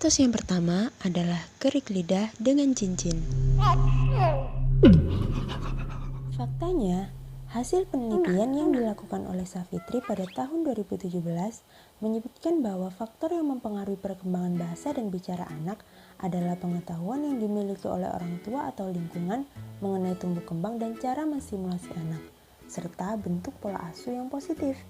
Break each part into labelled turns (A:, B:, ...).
A: Mitos yang pertama adalah kerik lidah dengan cincin. Faktanya, hasil penelitian yang dilakukan oleh Savitri pada tahun 2017 menyebutkan bahwa faktor yang mempengaruhi perkembangan bahasa dan bicara anak adalah pengetahuan yang dimiliki oleh orang tua atau lingkungan mengenai tumbuh kembang dan cara menstimulasi anak, serta bentuk pola asuh yang positif.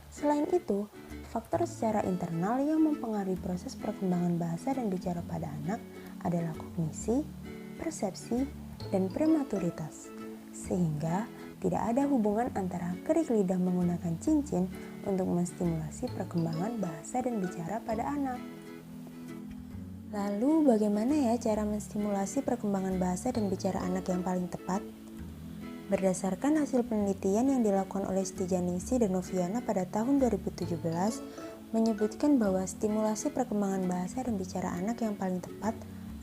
A: Selain itu, faktor secara internal yang mempengaruhi proses perkembangan bahasa dan bicara pada anak adalah kognisi, persepsi, dan prematuritas. Sehingga tidak ada hubungan antara kerik lidah menggunakan cincin untuk menstimulasi perkembangan bahasa dan bicara pada anak. Lalu bagaimana ya cara menstimulasi perkembangan bahasa dan bicara anak yang paling tepat? Berdasarkan hasil penelitian yang dilakukan oleh Stijaningsih dan Noviana pada tahun 2017, menyebutkan bahwa stimulasi perkembangan bahasa dan bicara anak yang paling tepat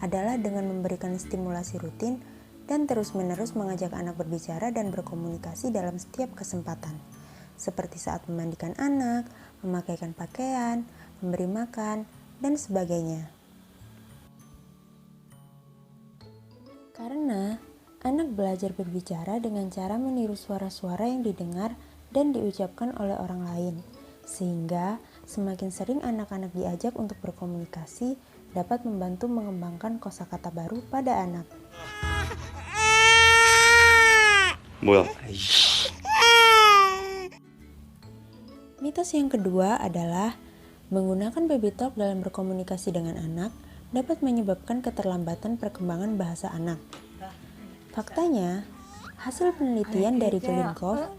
A: adalah dengan memberikan stimulasi rutin dan terus-menerus mengajak anak berbicara dan berkomunikasi dalam setiap kesempatan, seperti saat memandikan anak, memakaikan pakaian, memberi makan, dan sebagainya. Karena anak belajar berbicara dengan cara meniru suara-suara yang didengar dan diucapkan oleh orang lain, sehingga semakin sering anak-anak diajak untuk berkomunikasi dapat membantu mengembangkan kosakata baru pada anak. Mitos yang kedua adalah menggunakan baby talk dalam berkomunikasi dengan anak dapat menyebabkan keterlambatan perkembangan bahasa anak. Faktanya, hasil penelitian dari Gelinkov,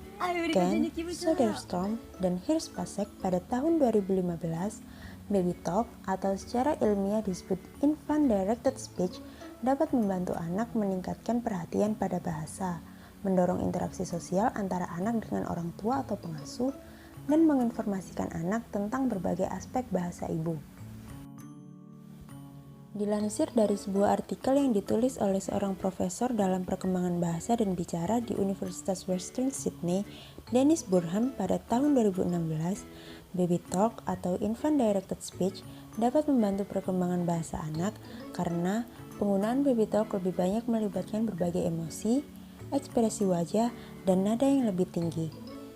A: Ken, Soderstrom, dan Hirschsprung pada tahun 2015, baby talk atau secara ilmiah disebut infant directed speech dapat membantu anak meningkatkan perhatian pada bahasa, mendorong interaksi sosial antara anak dengan orang tua atau pengasuh, dan menginformasikan anak tentang berbagai aspek bahasa ibu. Dilansir dari sebuah artikel yang ditulis oleh seorang profesor dalam perkembangan bahasa dan bicara di Universitas Western Sydney, Dennis Burham pada tahun 2016, baby talk atau infant directed speech dapat membantu perkembangan bahasa anak karena penggunaan baby talk lebih banyak melibatkan berbagai emosi, ekspresi wajah, dan nada yang lebih tinggi,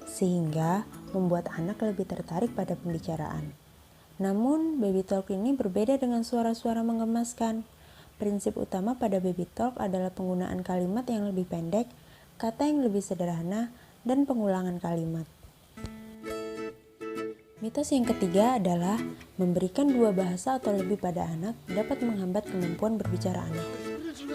A: sehingga membuat anak lebih tertarik pada pembicaraan. Namun, baby talk ini berbeda dengan suara-suara menggemaskan. Prinsip utama pada baby talk adalah penggunaan kalimat yang lebih pendek, kata yang lebih sederhana, dan pengulangan kalimat. Mitos yang ketiga adalah memberikan dua bahasa atau lebih pada anak dapat menghambat kemampuan berbicara anak.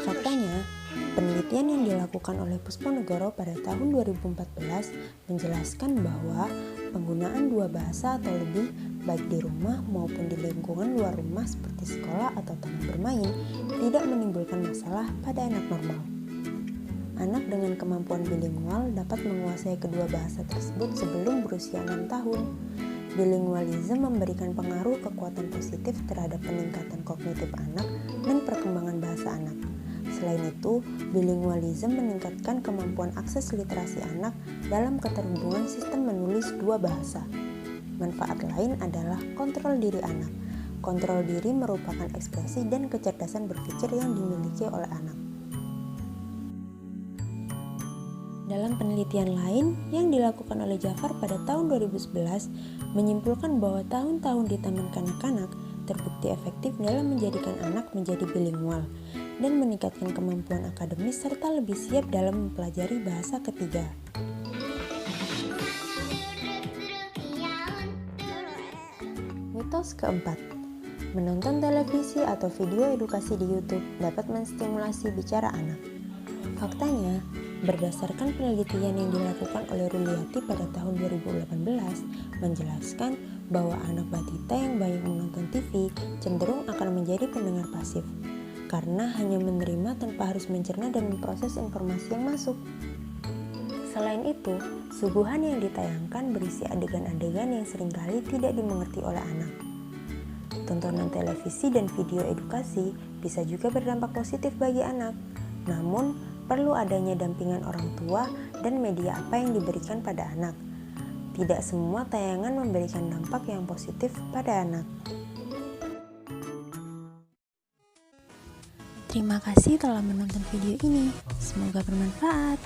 A: Faktanya, penelitian yang dilakukan oleh Pusponegoro pada tahun 2014 menjelaskan bahwa penggunaan dua bahasa atau lebih baik di rumah maupun di lingkungan luar rumah seperti sekolah atau taman bermain tidak menimbulkan masalah pada anak normal. Anak dengan kemampuan bilingual dapat menguasai kedua bahasa tersebut sebelum berusia 6 tahun. Bilingualisme memberikan pengaruh kekuatan positif terhadap peningkatan kognitif anak dan perkembangan bahasa anak. Selain itu, bilingualisme meningkatkan kemampuan akses literasi anak dalam keterhubungan sistem menulis dua bahasa. Manfaat lain adalah kontrol diri anak. Kontrol diri merupakan ekspresi dan kecerdasan berpikir yang dimiliki oleh anak. Dalam penelitian lain yang dilakukan oleh Jafar pada tahun 2011 menyimpulkan bahwa tahun-tahun di taman kanak-kanak terbukti efektif dalam menjadikan anak menjadi bilingual dan meningkatkan kemampuan akademis serta lebih siap dalam mempelajari bahasa ketiga. Mitos keempat, menonton televisi atau video edukasi di YouTube dapat menstimulasi bicara anak. Faktanya, berdasarkan penelitian yang dilakukan oleh Ruliati pada tahun 2018 menjelaskan bahwa anak batita yang banyak menonton TV cenderung akan menjadi pendengar pasif karena hanya menerima tanpa harus mencerna dan memproses informasi yang masuk. Selain itu, suguhan yang ditayangkan berisi adegan-adegan yang seringkali tidak dimengerti oleh anak. Tontonan televisi dan video edukasi bisa juga berdampak positif bagi anak, namun perlu adanya dampingan orang tua dan media apa yang diberikan pada anak. Tidak semua tayangan memberikan dampak yang positif pada anak. Terima kasih telah menonton video ini. Semoga bermanfaat.